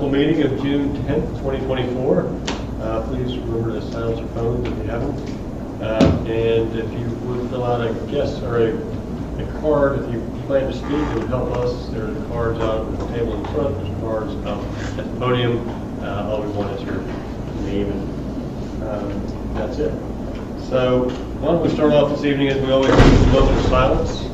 council meeting of June 10th, 2024. Please remember to silence your phones if you haven't. And if you would fill out a guest or a card, if you plan to speak, it would help us. There are cards out on the table in front. There's cards out at the podium. All we want is your name, and that's it. So why don't we start off this evening as we always do with a moment of silence.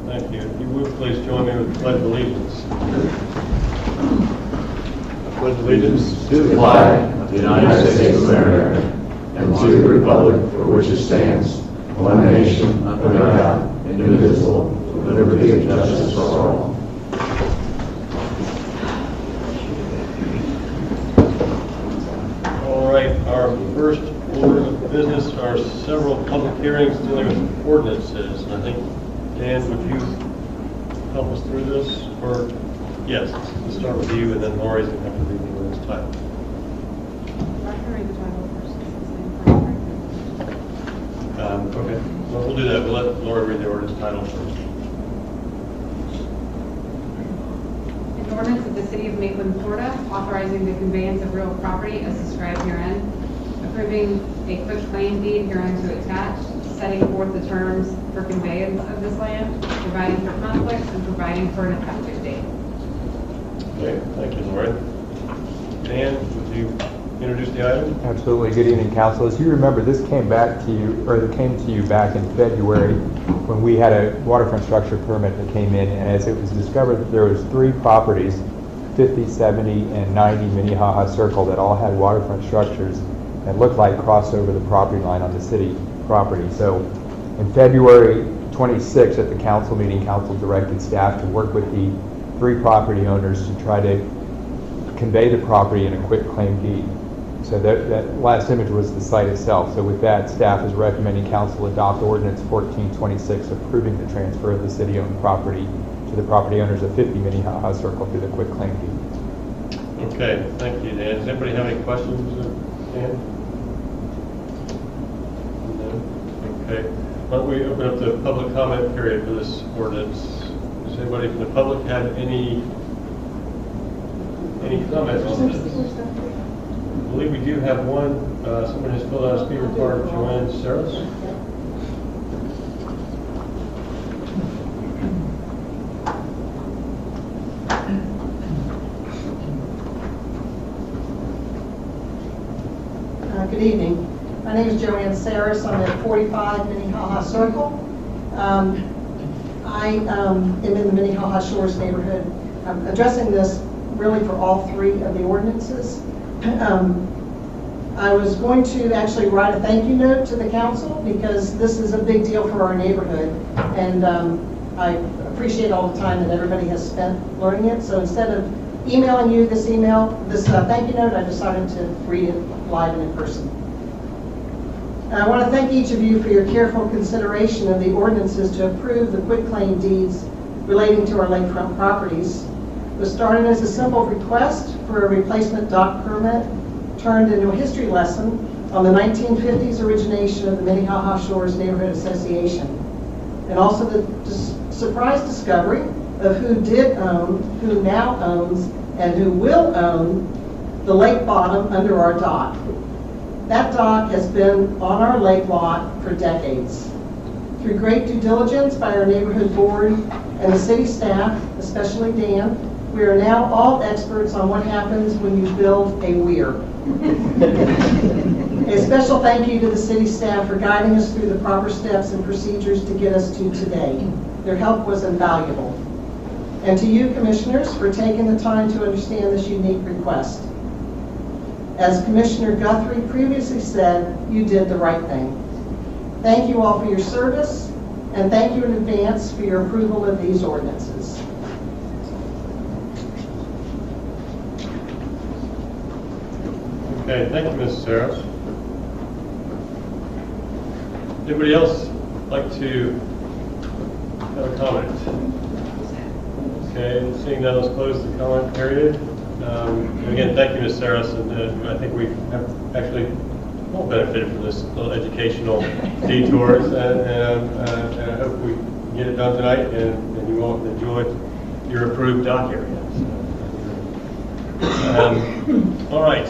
Thank you. If you would please join me with the Pledge of Allegiance. I pledge allegiance to the flag of the United States of America and to the republic for which it stands, one nation, under God, indivisible, with liberty and justice for all. All right, our first order of business are several public hearings dealing with ordinances. And I think, Dan, would you help us through this? Or, yes, let's start with you, and then Lori's going to have to read the ordinance title. I can read the title first. Okay, well, we'll do that. We'll let Lori read the ordinance title first. An ordinance of the City of Maitland, Florida, authorizing the conveyance of real property as described herein, approving a quitclaim deed herein to attach, setting forth the terms for conveyance of this land, providing for conflicts, and providing for an effective date. Okay, thank you, Lori. Dan, would you introduce the item? Absolutely. Good evening, Council. As you remember, this came back to you, or it came to you back in February when we had a waterfront structure permit that came in, and as it was discovered that there was 3 properties, 50, 70, and 90 Minnehaha Circle, that all had waterfront structures that looked like crossed over the property line on the city property. So in February 26th at the council meeting, council directed staff to work with the 3 property owners to try to convey the property in a quitclaim deed. So that last image was the site itself. So with that, staff is recommending council adopt ordinance 1426 approving the transfer of the city-owned property to the property owners of 50 Minnehaha Circle through the quitclaim deed. Okay, thank you, Dan. Does anybody have any questions, Dan? No? Okay. Why don't we open up the public comment period for this ordinance? Does anybody from the public have any comments on this? I believe we do have one. Someone has filled out a speaker card, Joanne Saris. Good evening. My name is Joanne Saris. I'm at 45 Minnehaha Circle. I am in the Minnehaha Shores neighborhood. I'm addressing this really for all 3 of the ordinances. I was going to actually write a thank you note to the council because this is a big deal for our neighborhood, and I appreciate all the time that everybody has spent learning it. So instead of emailing you this thank you note, I decided to read it live and in person. And I want to thank each of you for your careful consideration of the ordinances to approve the quitclaim deeds relating to our lakefront properties. It was started as a simple request for a replacement dock permit, turned into a history lesson on the 1950s origination of the Minnehaha Shores Neighborhood Association, and also the surprise discovery of who did own, who now owns, and who will own the lake bottom under our dock. That dock has been on our lake lot for decades. Through great due diligence by our neighborhood board and the city staff, especially Dan, we are now all experts on what happens when you build a weir. A special thank you to the city staff for guiding us through the proper steps and procedures to get us to today. Their help was invaluable. And to you, commissioners, for taking the time to understand this unique request. As Commissioner Guthrie previously said, you did the right thing. Thank you all for your service, and thank you in advance for your approval of these ordinances. Okay, thank you, Mrs. Saris. Anybody else like to have a comment? Okay, seeing none, let's close the comment period. Again, thank you, Ms. Saris, and I think we have actually all benefited from this little educational detours, and I hope we get it done tonight, and you all enjoy your approved dock area. All right.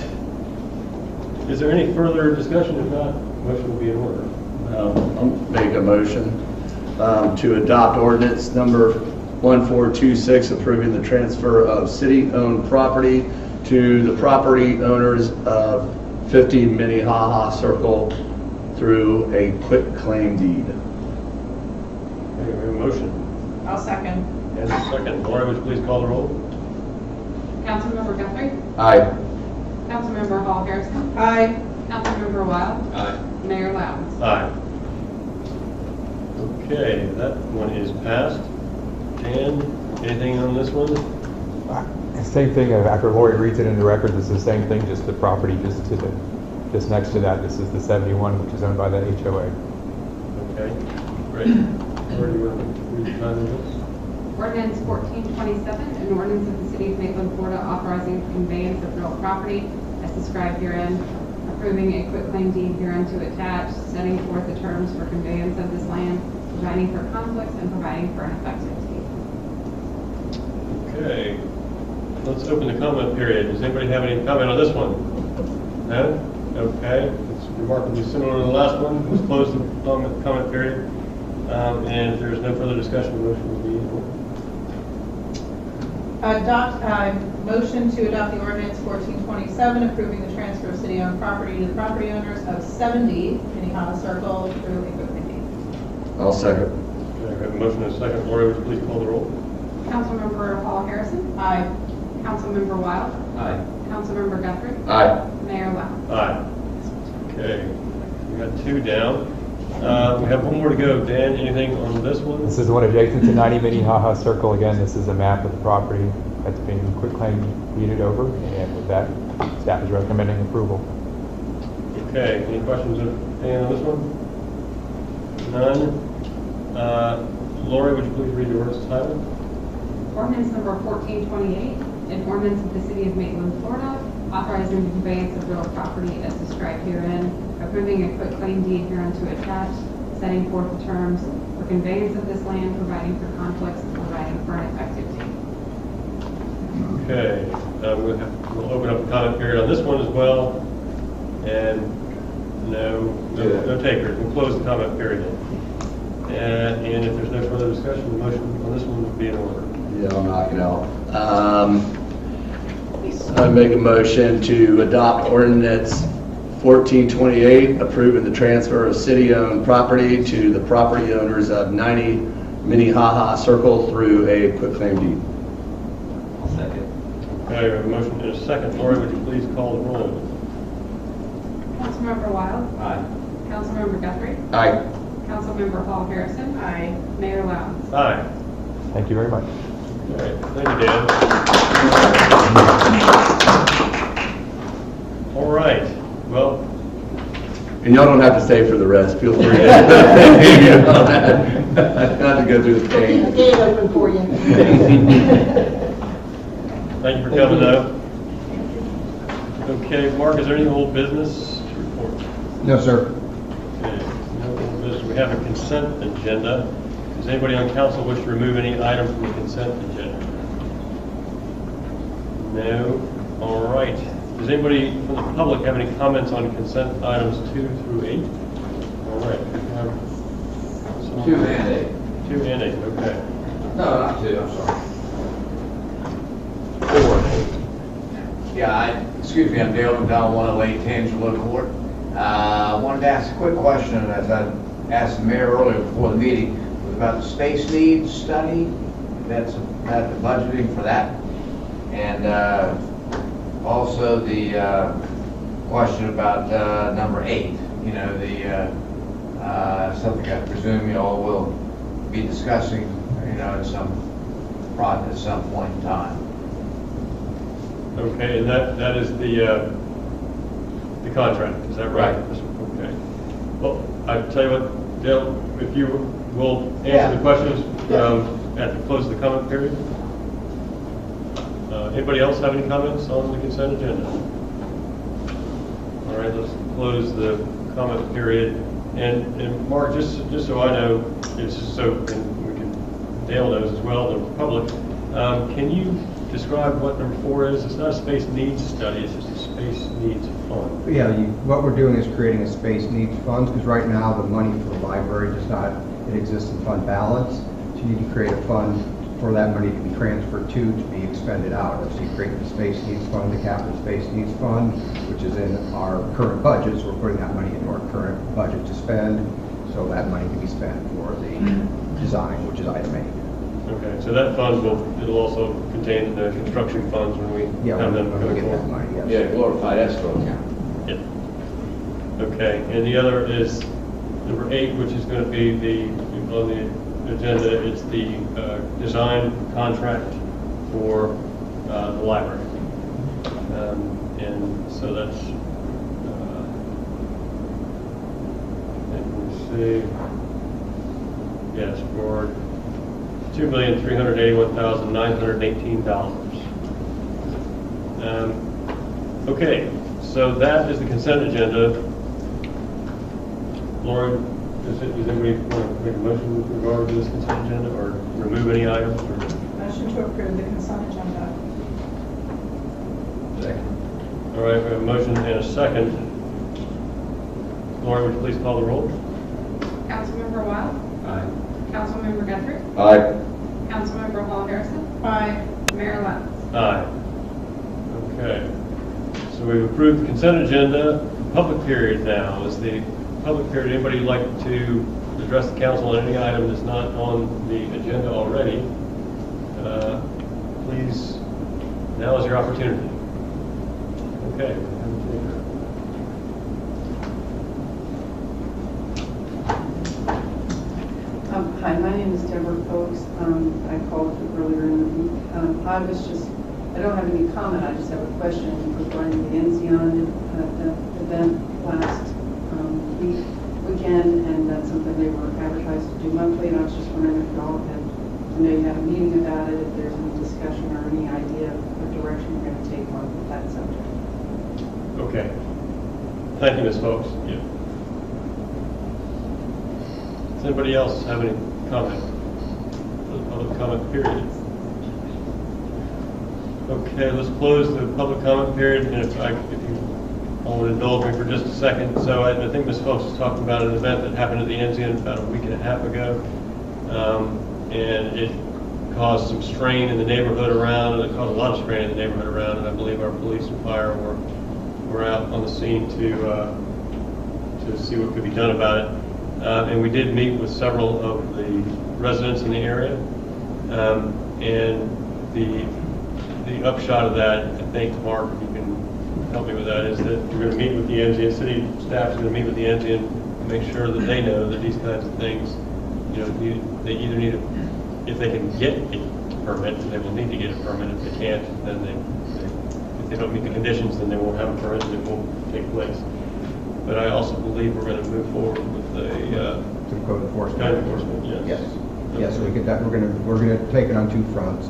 Is there any further discussion? If not, motion will be in order. I'll make a motion to adopt ordinance number 1426, approving the transfer of city-owned property to the property owners of 50 Minnehaha Circle through a quitclaim deed. Okay, we have a motion. I'll second. And a second. Laura, would you please call the roll? Councilmember Guthrie, Aye. Councilmember Hall Harrison, Aye. Councilmember Wild, Aye. Mayor Loudon. Aye. Okay, that one is passed. Dan, anything on this one? Same thing, after Lori reads it in the record, it's the same thing, just the property just next to that. This is the 71, which is owned by the HOA. Okay, great. Where do you want to read the title of this? Ordinance 1427, an ordinance of the City of Maitland, Florida, authorizing the conveyance of real property as described herein, approving a quitclaim deed herein to attach, setting forth the terms for conveyance of this land, providing for conflicts, and providing for an effective date. Okay, let's open the comment period. Does anybody have any comment on this one? No? Okay, it's remarkably similar to the last one. Let's close the comment period. And if there's no further discussion, the motion will be in order. Motion to adopt the ordinance 1427, approving the transfer of city-owned property to the property owners of 70 Minnehaha Circle through a quitclaim deed. I'll second. Okay, we have a motion and a second. Lori, would you please call the roll? Councilmember Hall Harrison, Aye. Councilmember Wild, Aye. Councilmember Guthrie, Aye. Mayor Loudon. Aye. Okay, we got two down. We have one more to go. Dan, anything on this one? This is the one adjacent to 90 Minnehaha Circle. Again, this is a map of the property that's being quitclaim deeded over, and with that, staff is recommending approval. Okay, any questions of Dan on this one? None? Lori, would you please read the ordinance title? Ordinance number 1428, an ordinance of the City of Maitland, Florida, authorizing the conveyance of real property as described herein, approving a quitclaim deed herein to attach, setting forth the terms for conveyance of this land, providing for conflicts, and providing for an effective date. Okay, we'll open up the comment period on this one as well. And no takers. We'll close the comment period then. And if there's no further discussion, the motion on this one would be in order. Yeah, I'll knock it out. I make a motion to adopt ordinance 1428, approving the transfer of city-owned property to the property owners of 90 Minnehaha Circle through a quitclaim deed. I'll second. Okay, we have a motion and a second. Lori, would you please call the roll? Councilmember Wild, Aye. Councilmember Guthrie, Aye. Councilmember Hall Harrison, Aye. Mayor Loudon. Aye. Thank you very much. Okay, thank you, Dan. All right, well, And y'all don't have to stay for the rest. Feel free to not to go through the Keep the pain. gate open for you. thank you for coming though. Okay, Mark, is there any old business to report? No, sir. Okay, no old business. We have a consent agenda. Does anybody on council wish to remove any item from the consent agenda? No? All right. Does anybody from the public have any comments on consent items 2 through 8? All right. We have some- 2 and 8. 2 and 8, okay. No, not 2, I'm sorry. 4. Yeah, excuse me, I'm Dale McDowell, 108 Tangelo Court. I wanted to ask a quick question, as I asked the mayor earlier before the meeting, was about the space needs study. That's about the budgeting for that. And also the question about number 8, you know, the something I presume you all will be discussing, you know, at some point in time. Okay, and that is the contract, is that right? Right. Okay. Well, I tell you what, Dale, if you will Yeah. answer the questions at the close of the comment period. Anybody else have any comments on the consent agenda? All right, let's close the comment period. And Mark, just so I know, it's just so, and we can, Dale knows as well, the public, can you describe what number 4 is? It's not a space needs study, it's just a space needs fund. Yeah, what we're doing is creating a space needs fund, because right now the money for the library does not, it exists in fund balance. So you need to create a fund for that money to be transferred to be expended out of. So you create the space needs fund, the capital space needs fund, which is in our current budget. So we're putting that money into our current budget to spend, so that money can be spent for the design, which is item 8. Okay, so that fund it'll also contain the construction funds when we Yeah, have them when we going get that forward. money, yes. Yeah, glorified escrow account. Yeah. Okay, and the other is number 8, which is going to be on the agenda, it's the design contract for the library. And so that's, let me see, yes, for $2,381,918. Okay, so that is the consent agenda. Lauren, does anybody want to make a motion with regard to this consent agenda, or remove any items? Or? Motion to approve the consent agenda. Second. All right, we have a motion and a second. Lauren, would you please call the roll? Councilmember Wild, Aye. Councilmember Guthrie, Aye. Councilmember Hall Harrison, Aye. Mayor Lance. Aye. Okay. So we've approved the consent agenda. Public period now is the public period. Anybody like to address the council on any item that's not on the agenda already? Please, now is your opportunity. Okay. Hi, my name is Deborah Folks. I called earlier in the week. I don't have any comment, I just have a question regarding the Enzion event last weekend, and that's something they were advertised to do monthly, and I was just wondering if y'all had, I know you had a meeting about it, if there's any discussion or any idea of what direction you're going to take on that subject. Okay. Thank you, Ms. Folks. Yeah. Does anybody else have any comment? Public comment period. Okay, let's close the public comment period, and if you all would indulge me for just a second. So I think Ms. Folks was talking about an event that happened at the Enzion about a week and a half ago, and it caused some strain in the neighborhood around, and it caused a lot of strain in the neighborhood around, and I believe our police and fire were out on the scene to see what could be done about it. And we did meet with several of the residents in the area, and the upshot of that, I think, Mark, if you can help me with that, is that we're going to meet with the Enzion, city staff is going to meet with the Enzion to make sure that they know that these kinds of things, they either need if they can get a permit, they will need to get a permit. If they can't, then if they don't meet the conditions, then they won't have a permit and it won't take place. But I also believe we're going to move forward with To code enforcement. code enforcement, yes. Yes. Yes, we're going to take it on 2 fronts.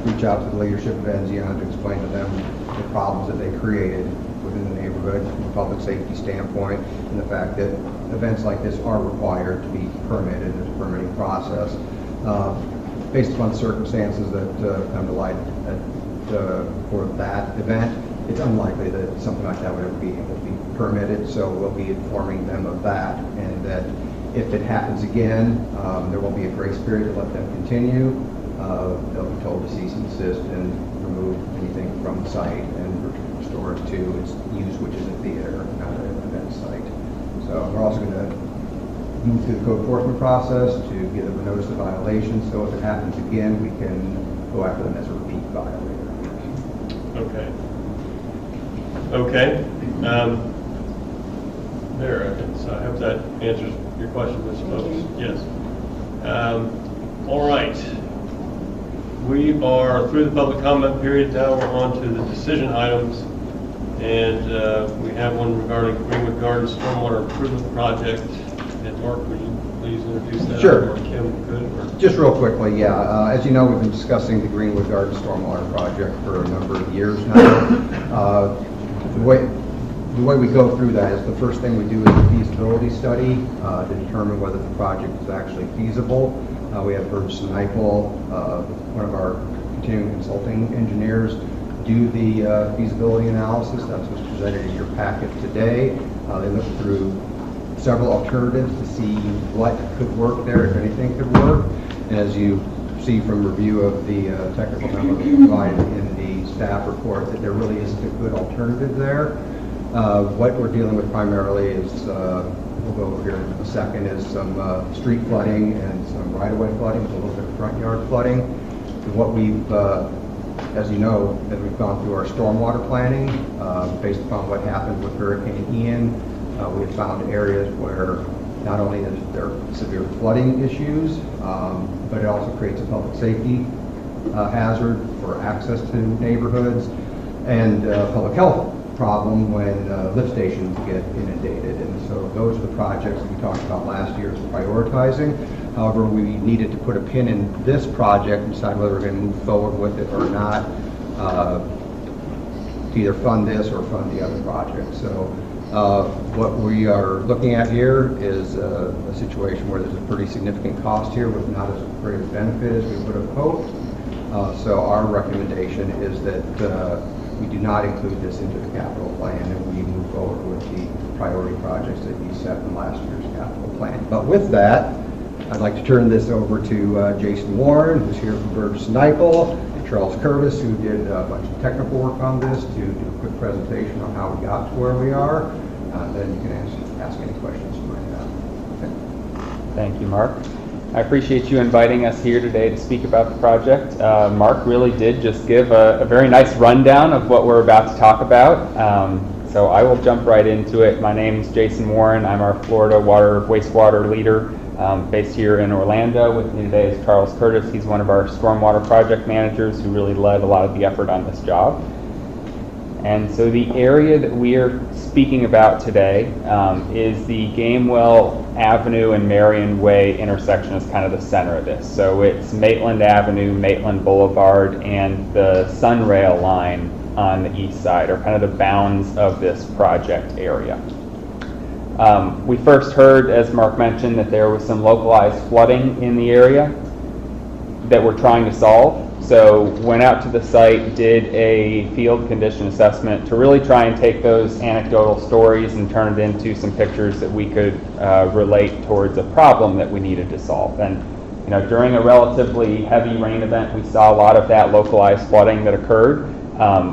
Reach out to the leadership of Enzion to explain to them the problems that they created within the neighborhood from a public safety standpoint, and the fact that events like this are required to be permitted. There's a permitting process. Based upon circumstances that come to light for that event, it's unlikely that something like that would ever be able to be permitted, so we'll be informing them of that, and that if it happens again, there will be a grace period to let them continue. They'll be told to cease and desist and remove anything from the site and restore it to its use, which is a theater, not an event site. So we're also going to move through the code enforcement process to give them a notice of violation, so if it happens again, we can go after them as a repeat violator. Okay. Okay. There, so I hope that answers your question, Ms. Folks. Yes. All right. We are through the public comment period. Now we're on to the decision items. And we have one regarding Greenwood Gardens Stormwater Improvement Project. And Mark, would you please introduce that? Sure. Or Kim could, or? Just real quickly, yeah. As you know, we've been discussing the Greenwood Garden Stormwater Project for a number of years now. The way we go through that is the first thing we do is a feasibility study to determine whether the project is actually feasible. We have Burgess & Nyepel, one of our continuing consulting engineers, do the feasibility analysis. That's what's presented in your packet today. They look through several alternatives to see what could work there, if anything could work. And as you see from review of the technical memo that we provided in the staff report, that there really isn't a good alternative there. What we're dealing with primarily is, we'll go over here in a second, is some street flooding and some right-of-way flooding, a little bit of front yard flooding. And what we've, as you know, that we've gone through our stormwater planning, based upon what happened with Hurricane Ian, we have found areas where not only is there severe flooding issues, but it also creates a public safety hazard for access to neighborhoods, and public health problem when lift stations get inundated. And so those are the projects that we talked about last year as prioritizing. However, we needed to put a pin in this project and decide whether we're going to move forward with it or not, to either fund this or fund the other project. So what we are looking at here is a situation where there's a pretty significant cost here with not as great a benefit as we would have hoped. So our recommendation is that we do not include this into the capital plan, and we move forward with the priority projects that you set in last year's capital plan. But with that, I'd like to turn this over to Jason Warren, who's here from Burgess & Nyepel, and Charles Curtis, who did a bunch of technical work on this, to do a quick presentation on how we got to where we are. Then you can ask any questions you might have. Okay. Thank you, Mark. I appreciate you inviting us here today to speak about the project. Mark really did just give a very nice rundown of what we're about to talk about. So I will jump right into it. My name is Jason Warren. I'm our Florida wastewater leader based here in Orlando. With me today is Charles Curtis. He's one of our stormwater project managers who really led a lot of the effort on this job. And so the area that we are speaking about today is the Gamewell Avenue and Marion Way intersection is kind of the center of this. So it's Maitland Avenue, Maitland Boulevard, and the Sunrail line on the east side are kind of the bounds of this project area. We first heard, as Mark mentioned, that there was some localized flooding in the area that we're trying to solve. So went out to the site, did a field condition assessment to really try and take those anecdotal stories and turn it into some pictures that we could relate towards a problem that we needed to solve. And you know, during a relatively heavy rain event, we saw a lot of that localized flooding that occurred.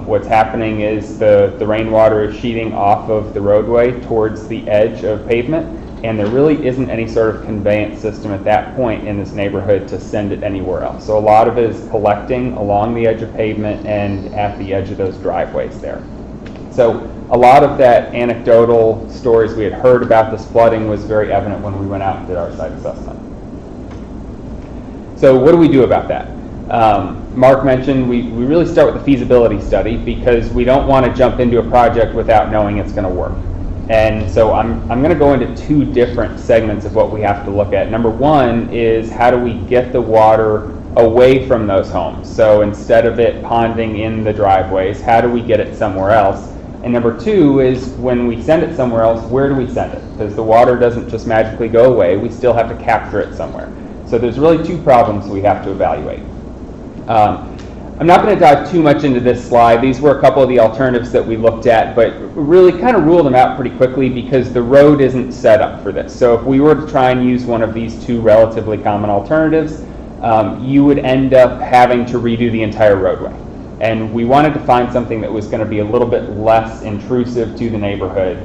What's happening is the rainwater is sheeting off of the roadway towards the edge of pavement, and there really isn't any sort of conveyance system at that point in this neighborhood to send it anywhere else. So a lot of it is collecting along the edge of pavement and at the edge of those driveways there. So a lot of that anecdotal stories we had heard about this flooding was very evident when we went out and did our site assessment. So what do we do about that? Mark mentioned we really start with the feasibility study because we don't want to jump into a project without knowing it's going to work. And so I'm going to go into two different segments of what we have to look at. Number one is how do we get the water away from those homes? So instead of it ponding in the driveways, how do we get it somewhere else? And number two is when we send it somewhere else, where do we send it? Because the water doesn't just magically go away, we still have to capture it somewhere. So there's really two problems we have to evaluate. I'm not going to dive too much into this slide. These were a couple of the alternatives that we looked at, but really kind of rule them out pretty quickly because the road isn't set up for this. So if we were to try and use one of these two relatively common alternatives, you would end up having to redo the entire roadway. And we wanted to find something that was going to be a little bit less intrusive to the neighborhood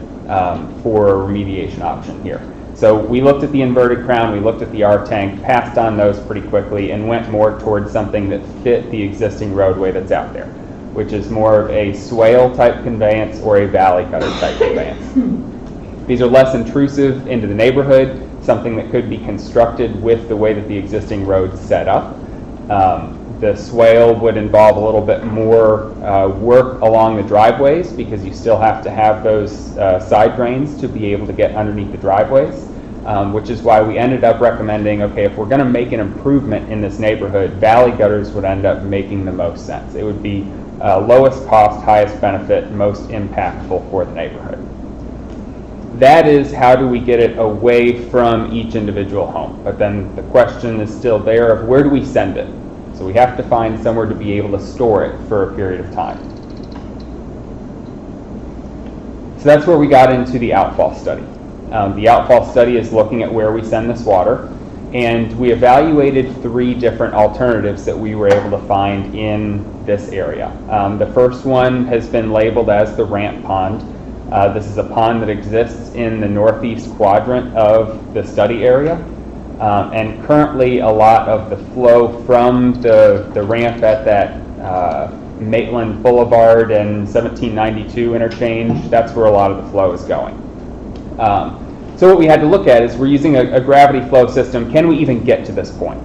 for a remediation option here. So we looked at the inverted crown, we looked at the R-tank, passed on those pretty quickly, and went more towards something that fit the existing roadway that's out there, which is more of a swale type conveyance or a valley cutter type conveyance. These are less intrusive into the neighborhood, something that could be constructed with the way that the existing road's set up. The swale would involve a little bit more work along the driveways because you still have to have those side drains to be able to get underneath the driveways. which is why we ended up recommending, okay, if we're going to make an improvement in this neighborhood, valley gutters would end up making the most sense. It would be lowest cost, highest benefit, most impactful for the neighborhood. That is, how do we get it away from each individual home? But then the question is still there of where do we send it? So we have to find somewhere to be able to store it for a period of time. So that's where we got into the outfall study. The outfall study is looking at where we send this water, and we evaluated 3 different alternatives that we were able to find in this area. The first one has been labeled as the ramp pond. This is a pond that exists in the northeast quadrant of the study area, and currently a lot of the flow from the ramp at that Maitland Boulevard and 1792 interchange, that's where a lot of the flow is going. So what we had to look at is we're using a gravity flow system. Can we even get to this point?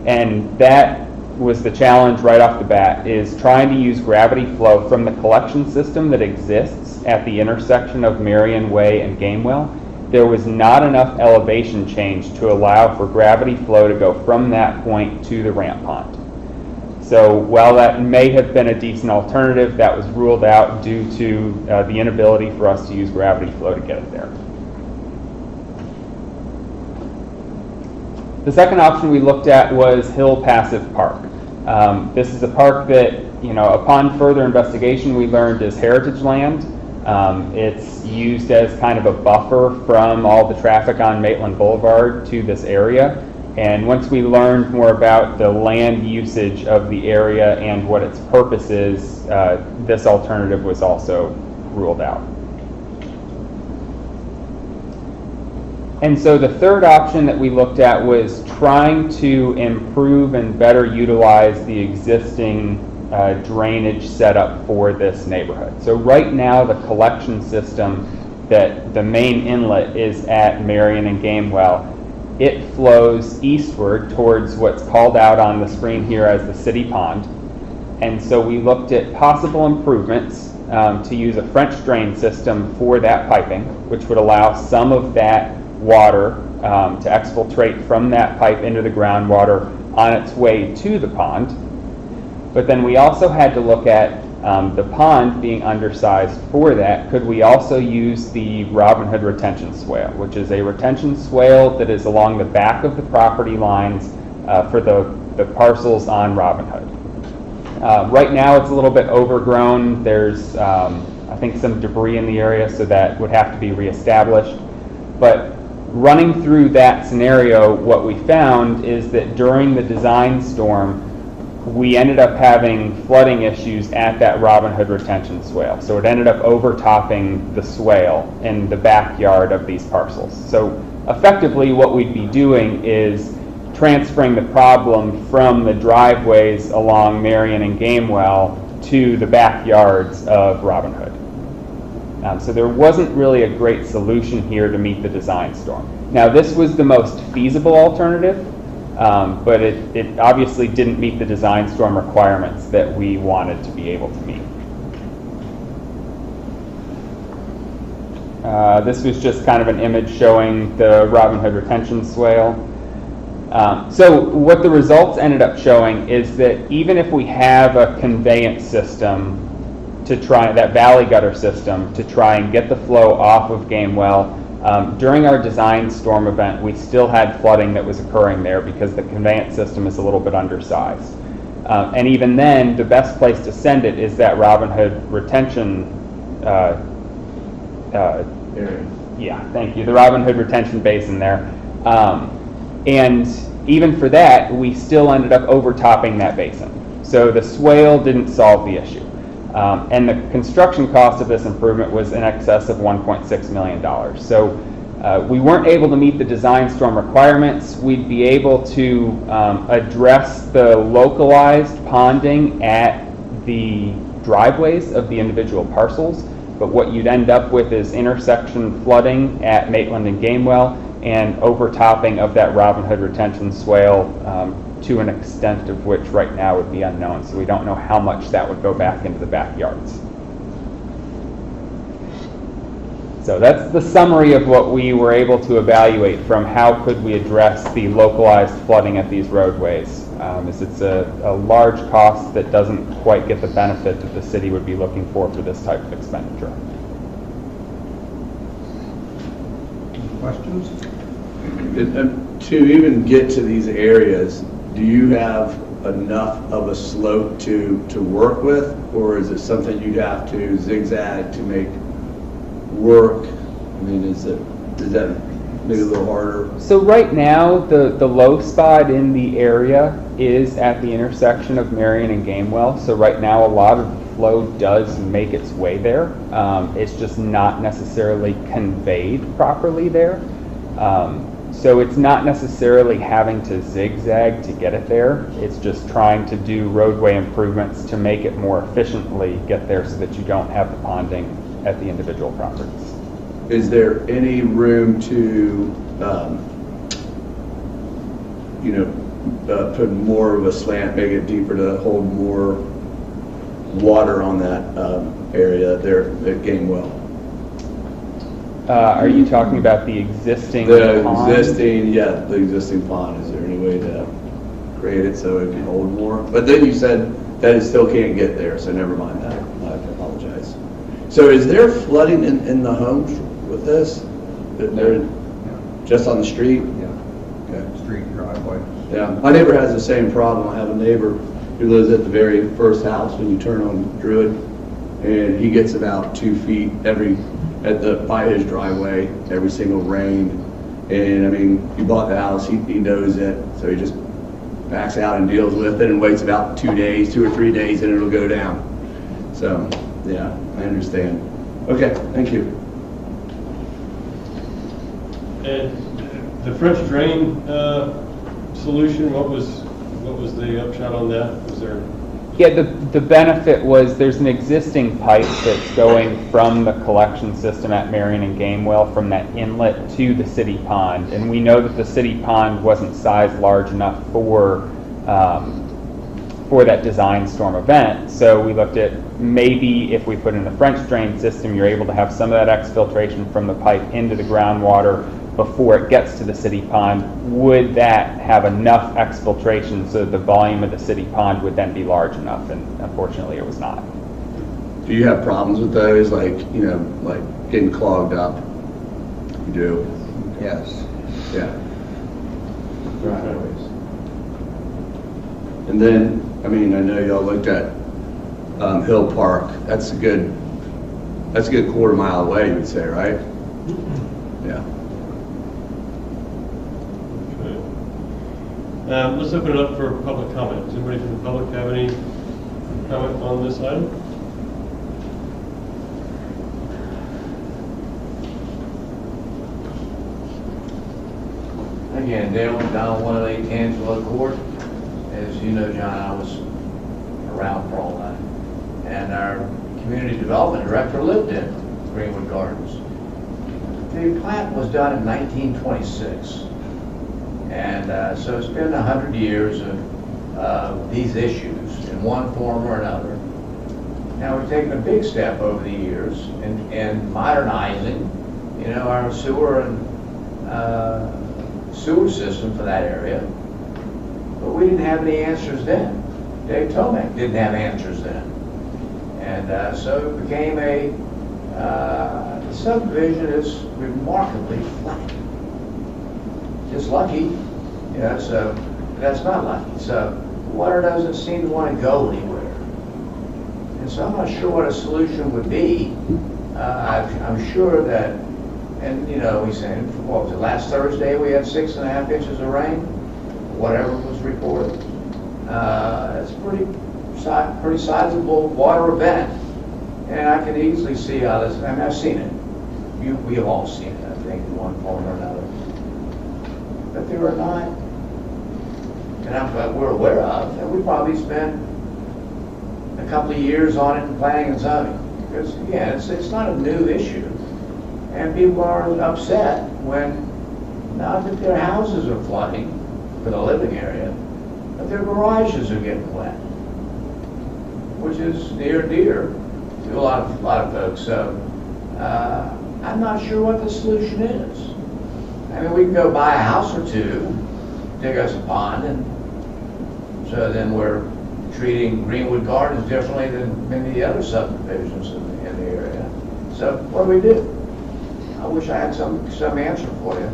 And that was the challenge right off the bat, is trying to use gravity flow from the collection system that exists at the intersection of Marion Way and Gamewell. There was not enough elevation change to allow for gravity flow to go from that point to the ramp pond. So while that may have been a decent alternative, that was ruled out due to the inability for us to use gravity flow to get it there. The second option we looked at was Hill Passive Park. This is a park that, upon further investigation, we learned is heritage land. It's used as kind of a buffer from all the traffic on Maitland Boulevard to this area. And once we learned more about the land usage of the area and what its purpose is, this alternative was also ruled out. And so the third option that we looked at was trying to improve and better utilize the existing drainage setup for this neighborhood. So right now the collection system that the main inlet is at Marion and Gamewell, it flows eastward towards what's called out on the screen here as the city pond. And so we looked at possible improvements to use a French drain system for that piping, which would allow some of that water to exfiltrate from that pipe into the groundwater on its way to the pond. But then we also had to look at the pond being undersized for that. Could we also use the Robin Hood retention swale, which is a retention swale that is along the back of the property lines for the parcels on Robin Hood. Right now it's a little bit overgrown. There's I think some debris in the area, so that would have to be reestablished. But running through that scenario, what we found is that during the design storm, we ended up having flooding issues at that Robin Hood retention swale. So it ended up overtopping the swale in the backyard of these parcels. So effectively what we'd be doing is transferring the problem from the driveways along Marion and Gamewell to the backyards of Robin Hood. So there wasn't really a great solution here to meet the design storm. Now this was the most feasible alternative, but it obviously didn't meet the design storm requirements that we wanted to be able to meet. This was just kind of an image showing the Robin Hood retention swale. So what the results ended up showing is that even if we have a conveyance system to try, that valley gutter system, to try and get the flow off of Gamewell, during our design storm event, we still had flooding that was occurring there because the conveyance system is a little bit undersized. And even then, the best place to send it is that Robin Hood retention yeah, thank you, the Robin Hood retention basin there. And even for that, we still ended up overtopping that basin. So the swale didn't solve the issue. And the construction cost of this improvement was in excess of $1.6 million. So we weren't able to meet the design storm requirements. We'd be able to address the localized ponding at the driveways of the individual parcels, but what you'd end up with is intersection flooding at Maitland and Gamewell and overtopping of that Robin Hood retention swale to an extent of which right now would be unknown. So we don't know how much that would go back into the backyards. So that's the summary of what we were able to evaluate from how could we address the localized flooding at these roadways. It's a large cost that doesn't quite get the benefit that the city would be looking for this type of expenditure. Questions? And to even get to these areas, do you have enough of a slope to work with, or is it something you'd have to zigzag to make work? I mean, is that maybe a little harder? So right now, the low spot in the area is at the intersection of Marion and Gamewell. So right now, a lot of the flow does make its way there. It's just not necessarily conveyed properly there. So it's not necessarily having to zigzag to get it there. It's just trying to do roadway improvements to make it more efficiently get there so that you don't have the ponding at the individual properties. Is there any room to, put more of a slant, make it deeper to hold more water on that area there at Gamewell? Are you talking about the existing The pond? existing pond. Is there any way to create it so it can hold more? But then you said that it still can't get there, so never mind that. I apologize. So is there flooding in the homes with this? That they're just on the street? Yeah. Okay. Street driveway. Yeah, my neighbor has the same problem. I have a neighbor who lives at the very first house when you turn on Druid, and he gets about 2 feet by his driveway every single rain. And I mean, he bought the house, he knows it, so he just backs out and deals with it and waits about 2 or 3 days, and it'll go down. So, yeah, I understand. Okay, thank you. And the French drain solution, what was the upshot on that? Was there? Yeah, the benefit was there's an existing pipe that's going from the collection system at Marion and Gamewell from that inlet to the city pond. And we know that the city pond wasn't sized large enough for that design storm event. So we looked at maybe if we put in the French drain system, you're able to have some of that exfiltration from the pipe into the groundwater before it gets to the city pond. Would that have enough exfiltration so the volume of the city pond would then be large enough? And unfortunately, it was not. Do you have problems with those, like getting clogged up? You do? Yes. Yeah. And then, I mean, I know y'all looked at Hill Park. That's a good quarter mile away, you would say, right? Yeah. Let's open it up for public comment. Does anybody from the public have any comment on this item? Again, Dale down 108 Angelo Court. As you know, John, I was around for all that. And our community development director lived in Greenwood Gardens. The plant was done in 1926. And so it's been 100 years of these issues in one form or another. Now we've taken a big step over the years in modernizing, our sewer and sewer system for that area. But we didn't have any answers then. Dave Tomek didn't have answers then. And so it became the subdivision is remarkably flat. It's lucky, so that's not lucky. So water doesn't seem to want to go anywhere. And so I'm not sure what a solution would be. I'm sure that, and we said, what was it, last Thursday we had 6.5 inches of rain, whatever was reported. It's a pretty sizable water event. And I can easily see how this, I mean, I've seen it. We have all seen it, I think, in one form or another. But there are not, and we're aware of, and we probably spent a couple of years on it in planning and zoning. Because again, it's not a new issue. And people are upset when, not that their houses are flooding for the living area, but their garages are getting wet, which is near and dear to a lot of folks. So I'm not sure what the solution is. I mean, we can go buy a house or two, dig us a pond, and so then we're treating Greenwood Gardens differently than many of the other subdivisions in the area. So what do? I wish I had some answer for you,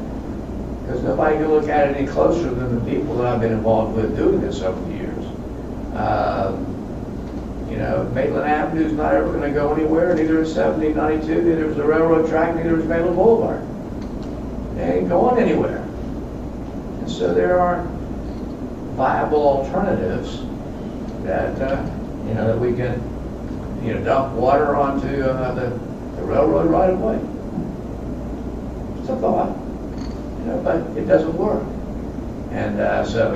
because nobody can look at it any closer than the people that I've been involved with doing this over the years. You know, Maitland Avenue is not ever going to go anywhere, neither is 7092, neither is the railroad track, neither is Maitland Boulevard. They ain't going anywhere. And so there aren't viable alternatives that, you know, that we can, you know, dump water onto the railroad right away. It's a thought, you know, but it doesn't work. And so,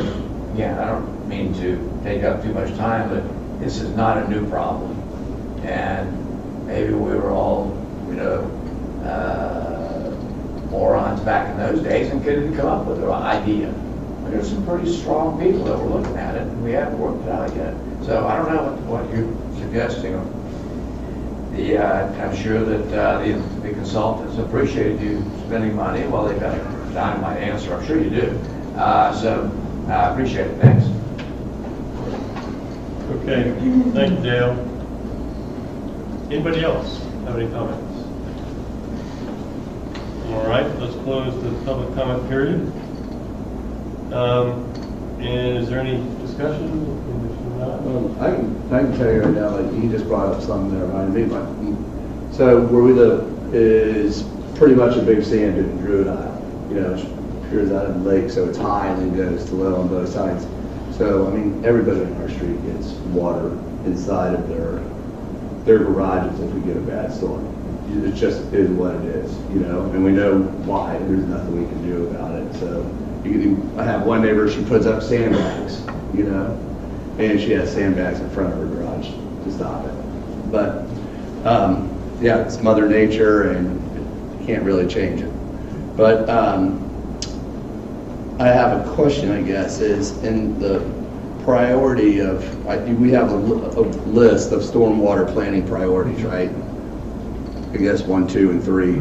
again, I don't mean to take up too much time, but this is not a new problem. And maybe we were all, you know, morons back in those days and couldn't come up with an idea. But there's some pretty strong people that were looking at it, and we haven't worked it out yet. So I don't know what you're suggesting. I'm sure that the consultants appreciate you spending money. Well, they've got a dynamite answer. I'm sure you do. So I appreciate it. Thanks. Okay, thank you, Dale. Anybody else have any comments? All right, let's close the public comment period. And is there any discussion? I can tell you right now, like, he just brought up something that reminded me. So where we live is pretty much a big sand dune Druid Isle. You know, it appears out of the lake, so it's high and then goes to low on both sides. So, I mean, everybody in our street gets water inside of their garages if we get a bad storm. It just is what it is, you know, and we know why. There's nothing we can do about it. So I have one neighbor, she puts up sandbags, you know, and she has sandbags in front of her garage to stop it. But, yeah, it's Mother Nature, and you can't really change it. But I have a question, I guess, is in the priority of, we have a list of stormwater planning priorities, right? I guess 1, 2, and 3.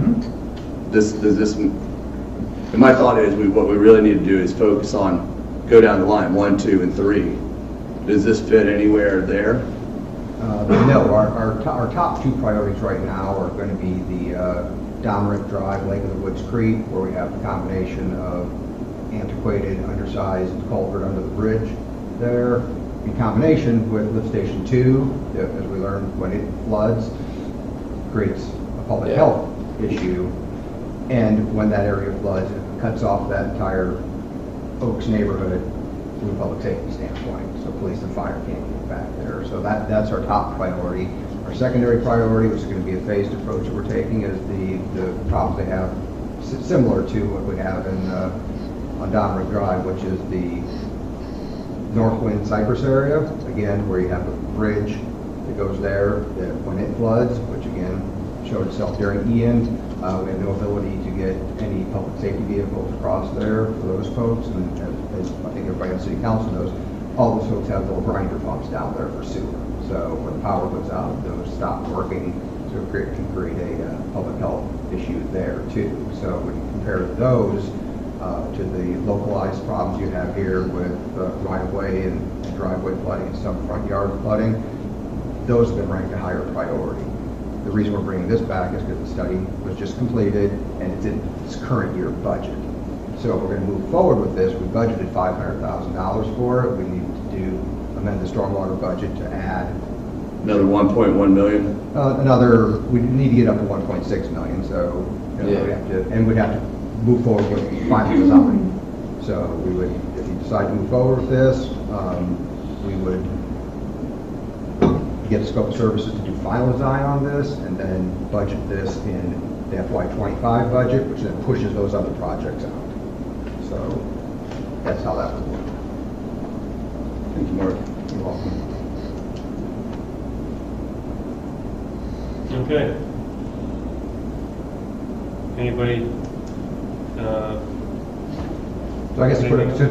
And my thought is what we really need to do is focus on, go down the line, 1, 2, and 3. Does this fit anywhere there? No, our top two priorities right now are going to be the Domerick Drive, Lake of the Woods Creek, where we have a combination of antiquated, undersized culvert under the bridge there, in combination with Lift Station 2, as we learned, when it floods, creates a public health issue. And when that area floods, it cuts off that entire Oaks neighborhood from a public safety standpoint. So police and fire can't get back there. So that's our top priority. Our secondary priority, which is going to be a phased approach that we're taking, is the problems they have similar to what we have on Domerick Drive, which is the Northwind Cypress area, again, where you have a bridge that goes there that when it floods, which again showed itself during Ian, we have no ability to get any public safety vehicles across there for those folks. And as I think everybody on city council knows, all those folks have little grinder pumps down there for sewer. So when the power goes out, those stop working, so it can create a public health issue there too. So when you compare those to the localized problems you have here with right-of-way and driveway flooding and some front yard flooding, those have been ranked a higher priority. The reason we're bringing this back is because the study was just completed and it's in its current year budget. So we're going to move forward with this. We budgeted $500,000 for it. We need to amend the stormwater budget to add Another 1.1 million? we need to get up to 1.6 million. So we'd have to move forward with final design. So we would, if you decide to move forward with this, we would get scope of services to do final design on this, and then budget this in the FY25 budget, which then pushes those other projects out. So that's how that would work. Thank you, Mark. You're welcome. Okay. Anybody? So I guess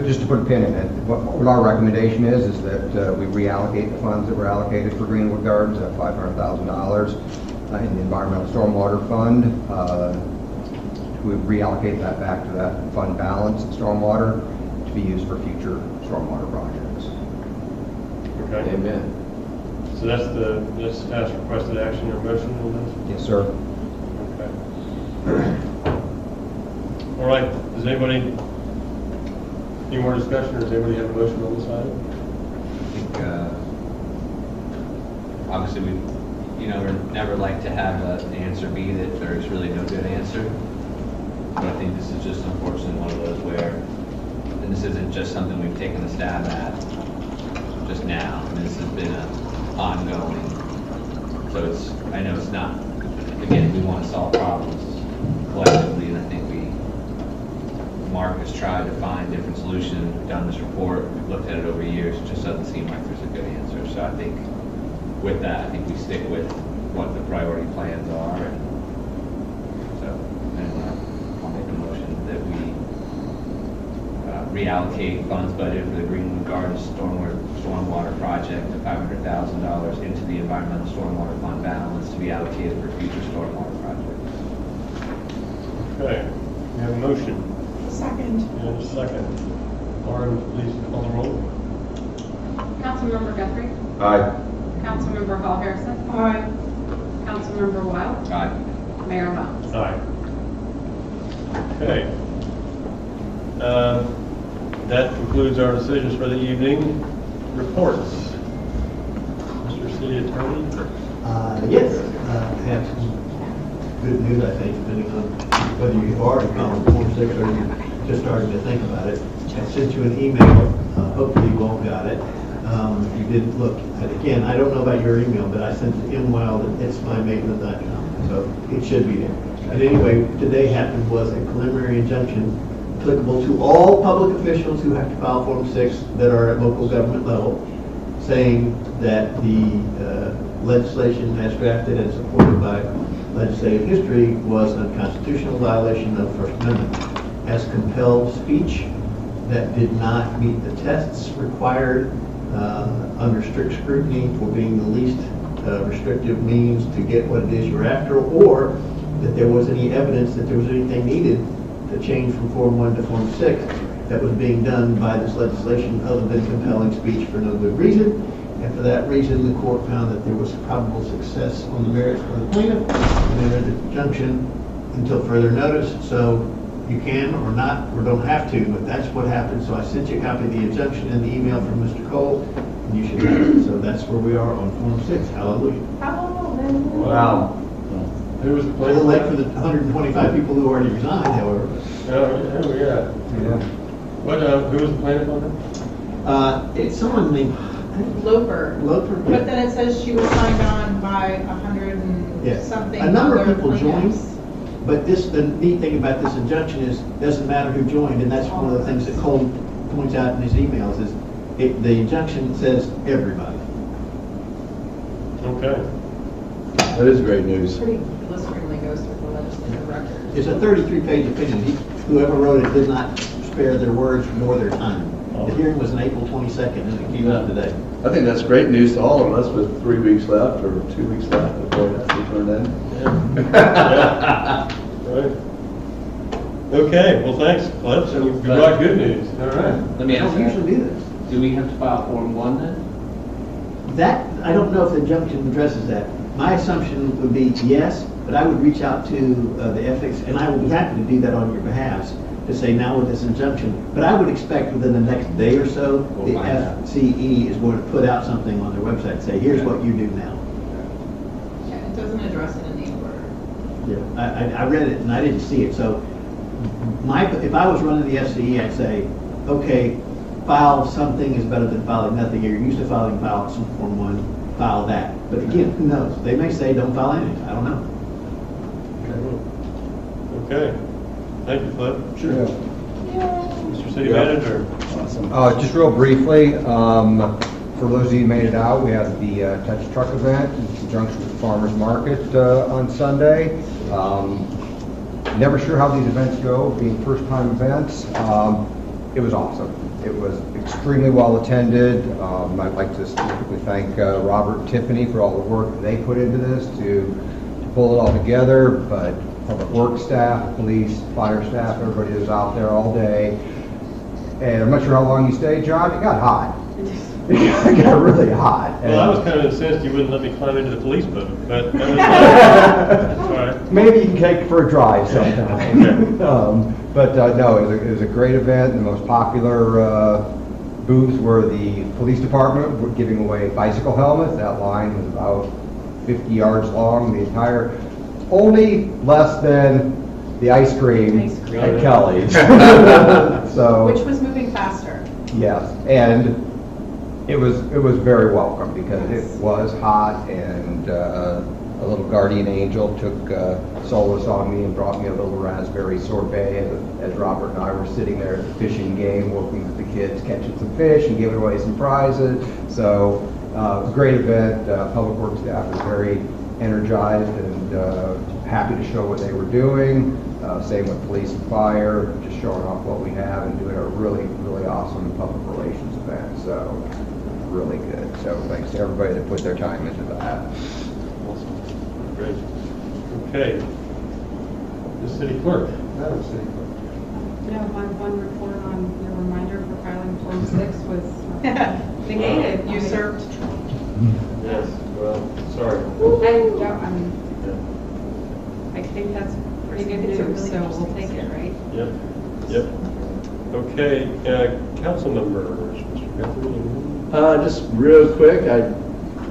just to put a pin in it, what our recommendation is that we reallocate the funds that were allocated for Greenwood Gardens at $500,000 in the Environmental Stormwater Fund. We reallocate that back to that fund balance in stormwater to be used for future stormwater projects. Okay. Amen. So that's staff's requested action or motion on this? Yes, sir. Okay. All right, does anybody, any more discussion, or does anybody have a motion on this item? I think, obviously, we, never like to have an answer be that there's really no good answer. But I think this is just unfortunately one of those where, and this isn't just something we've taken a stab at just now. I mean, this has been ongoing. So I know it's not, again, we want to solve problems collectively, and I think Mark has tried to find different solutions. We've done this report, we've looked at it over years, it just doesn't seem like there's a good answer. So I think with that, I think we stick with what the priority plans are. And so anyway, I'll make a motion that we reallocate funds budget for the Greenwood Gardens stormwater project of $500,000 into the environmental stormwater fund balance to be allocated for future stormwater projects. Okay, we have a motion. Second. And a second. Lauren, please call the roll. Councilmember Guthrie. Aye. Councilmember Hall Harrison. Aye. Councilmember Wild. Aye. Mayor Miles. Aye. Okay. That concludes our decisions for the evening. Reports. Mr. City Attorney? Yes, I have some good news, I think, depending on whether you are in Form 6 or you're just starting to think about it. I sent you an email, hopefully you all got it. If you didn't look, and again, I don't know about your email, but I sent it in Maitland.com, so it should be there. But anyway, today happened was a preliminary injunction applicable to all public officials who have to file Form 6 that are at local government level, saying that the legislation as drafted and supported by legislative history was a constitutional violation of First Amendment as compelled speech that did not meet the tests required under strict scrutiny for being the least restrictive means to get what it is you're after, or that there was any evidence that there was anything needed to change from Form 1 to Form 6 that was being done by this legislation other than compelling speech for no good reason. And for that reason, the court found that there was probable success on the merits for the plaintiff, and they read the injunction until further notice. So you can or not, or don't have to, but that's what happened. So I sent you a copy of the injunction in the email from Mr. Cole, and you should have it. So that's where we are on Form 6. Hallelujah. Wow. Who was the A little plaintiff? late for the 125 people who already resigned, however. Oh, yeah. What, who was the plaintiff on that? It's someone named Loper. Loper. But then it says she was signed on by 100 and Yes. something. A number of other people joined, plaintiffs. but the neat thing about this injunction is, doesn't matter who joined, and that's one of the things that Cole points out in his emails, is the injunction says everybody. Okay. That is great news. Pretty blisteringly goes through the legislative record. It's a 33-page opinion. Whoever wrote it did not spare their words nor their time. The hearing was on April 22nd, and it came out today. I think that's great news to all of us with 3 weeks left or 2 weeks left before it has to be turned in. Yeah. Right. Okay, well, thanks, Cliff. So we brought good news. All right. Let me I ask don't you, usually do this. do we have to file Form 1 then? That, I don't know if the injunction addresses that. My assumption would be yes, but I would reach out to the ethics, and I would be happy to do that on your behalf, to say now with this injunction. But I would expect within the next day or so, the We'll find out. FCE is going to put out something on their website and say, here's what you do now. Yeah, it doesn't address it in the order. Yeah, I read it and I didn't see it, so if I was running the FCE, I'd say, okay, file something is better than filing nothing. You're used to filing some Form 1, file that. But again, who knows? They may say don't file anything. I don't know. Okay. Thank you, Cliff. Sure. Mr. City Manager. Awesome. Just real briefly, for those of you who made it out, we had the Touch Truck event in conjunction with the Farmers Market on Sunday. Never sure how these events go, being first-time events. It was awesome. It was extremely well attended. I'd like to specifically thank Robert and Tiffany for all the work that they put into this to pull it all together, but public works staff, police, fire staff, everybody was out there all day. And I'm not sure how long you stayed, John, it got hot. It got really hot. Well, I was kind of incensed you wouldn't let me climb into the police boat, but that's all right. Maybe you can take it for a drive sometime. No, it was a great event. The most popular booths were the police department, were giving away bicycle helmets. That line was about 50 yards long, the entire, only less than the ice cream at Kelly's. So, Which was moving faster. yes, and it was very welcome because it was hot, and a little guardian angel took solace on me and brought me a little raspberry sorbet as Robert and I were sitting there at the fishing game, working with the kids, catching some fish and giving away some prizes. So great event. Public Works staff was very energized and happy to show what they were doing. Same with police and fire, just showing off what we have and doing a really, really awesome public relations event. So really good. So thanks to everybody that put their time into that. Awesome. Great. Okay. The city clerk. Madam City Clerk. Yeah, one report on your reminder for filing Form 6 was negated. Usurped. Yes, well, sorry. I think that's pretty good news, so we'll take it, right? Yep. Okay, council members, Mr. Guthrie. Just real quick,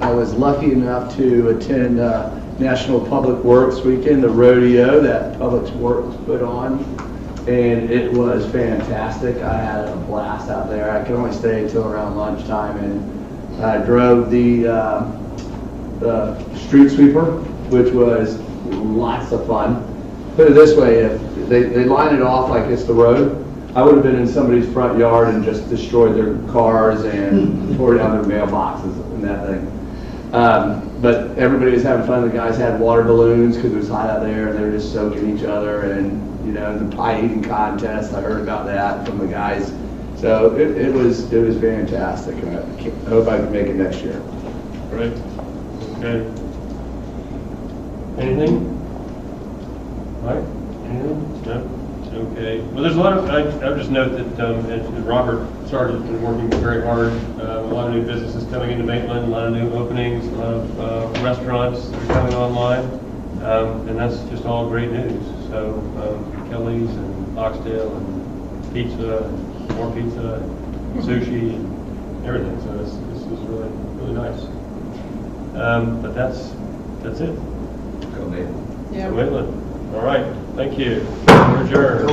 I was lucky enough to attend National Public Works Weekend, the rodeo that Public Works put on, and it was fantastic. I had a blast out there. I could only stay until around lunchtime, and I drove the street sweeper, which was lots of fun. Put it this way, if they line it off like it's the road, I would have been in somebody's front yard and just destroyed their cars and tore down their mailboxes and that thing. But everybody was having fun. The guys had water balloons because it was hot out there, and they were just soaking each other. And the pie eating contest, I heard about that from the guys. So it was fantastic. And I hope I can make it next year. Right. Okay. Anything? All right. Anything? No. Okay. Well, there's a lot of. I would just note that Robert started working very hard. A lot of new businesses coming into Maitland, a lot of new openings, a lot of restaurants that are coming online, and that's just all great news. So Kelly's and Oxtail and pizza, and more pizza, and sushi, and everything. So this is really really nice. But that's it. Go Maitland. Yeah. So Maitland. All right. Thank you. We're adjourned.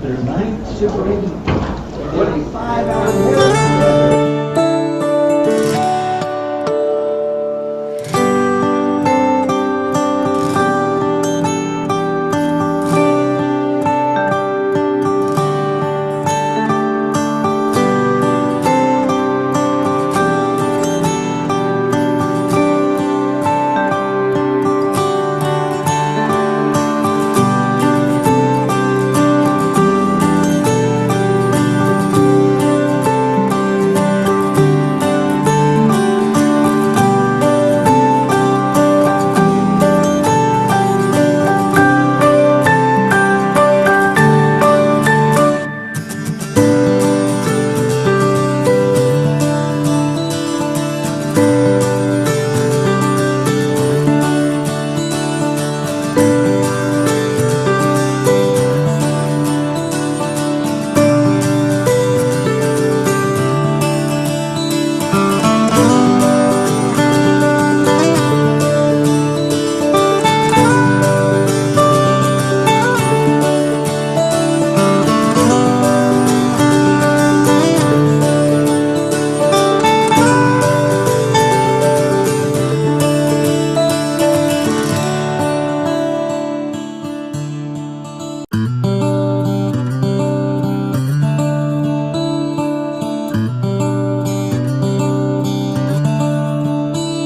There's 9 super 25 hours.